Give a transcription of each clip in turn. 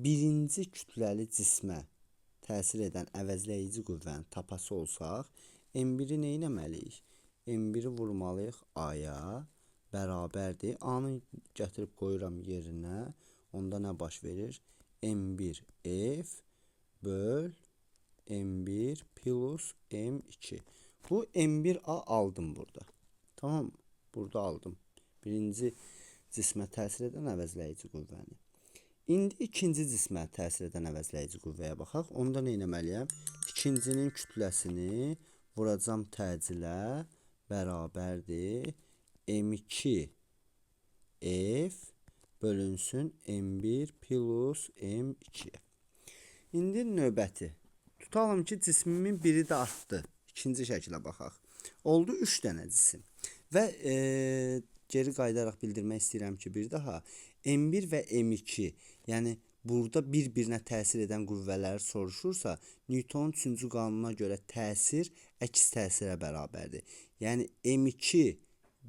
birinci kütləli cismə təsir edən əvəzləyici qüvvəni tapası olsaq, M1-i nə etməliyik? M1-i vurmalıyıq A-ya, bərabərdir. A-nı gətirib qoyuram yerinə. Onda nə baş verir? M1 F böl M1 plus M2. Bu M1A aldım burada. Tamam mı? Burada aldım. Birinci cismə təsir edən əvəzləyici qüvvəni. İndi ikinci cismə təsir edən əvəzləyici qüvvəyə baxaq. Onda nə etməliyəm? İkincinin kütləsini vuracam təcilə bərabərdir. M2 F bölünsün M1 plus M2. İndi növbəti. Tutalım ki, cismimin biri də artdı. İkinci şəkilə baxaq. Oldu 3 dənə cisim. Və geri qayıdaraq bildirmək istəyirəm ki, bir daha M1 və M2, yəni burada bir-birinə təsir edən qüvvələri soruşursa, Newtonun 3-cü qanununa görə təsir əks təsirə bərabərdir. Yəni M2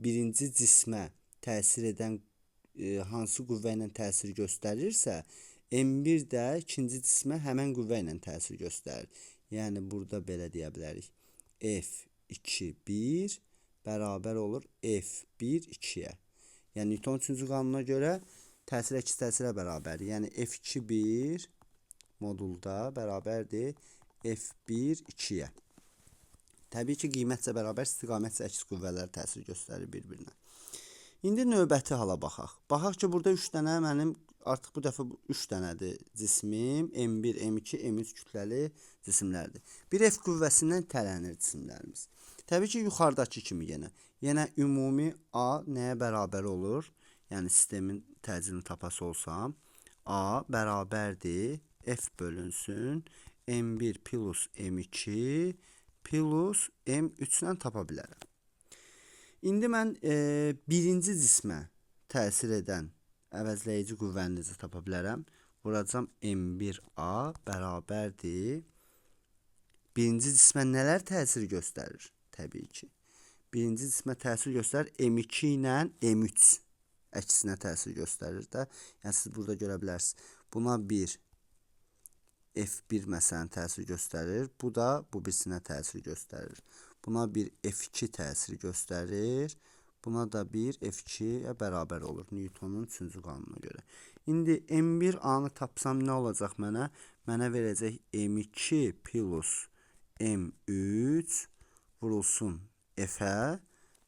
birinci cismə təsir edən hansı qüvvə ilə təsir göstərirsə, M1 də ikinci cismə həmən qüvvə ilə təsir göstərir. Yəni burada belə deyə bilərik. F2 1 bərabər olur F1 2-yə. Yəni Newtonun 3-cü qanununa görə təsir əks təsirə bərabərdir. Yəni F2 1 modulda bərabərdir F1 2-yə. Təbii ki, qiymətcə bərabər istiqamətcə əks qüvvələr təsir göstərir bir-birinə. İndi növbəti hala baxaq. Baxaq ki, burada 3 dənə mənim artıq bu dəfə 3 dənədir cismim. M1, M2, M3 kütləli cisimlərdir. Bir F qüvvəsindən itələnir cisimlərimiz. Təbii ki, yuxarıdakı kimi yenə ümumi A nəyə bərabər olur? Yəni sistemin təcilini tapası olsam, A bərabərdir F bölünsün M1 plus M2 plus M3-lə tapa bilərəm. İndi mən birinci cismə təsir edən əvəzləyici qüvvəni necə tapa bilərəm? Vuracam M1A bərabərdir. Birinci cismə nələr təsir göstərir? Təbii ki. Birinci cismə təsir göstərir M2 ilə M3 əksinə təsir göstərir də. Yəni siz burada görə bilərsiniz. Buna bir F1 məsələn təsir göstərir. Bu da bu birisinə təsir göstərir. Buna bir F2 təsir göstərir. Buna da bir F2-yə bərabər olur Newtonun 3-cü qanununa görə. İndi M1A-nı tapsam nə olacaq mənə? Mənə verəcək M2 plus M3 vurulsun F-ə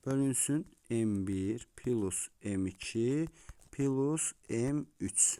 bölünsün M1 plus M2 plus M3.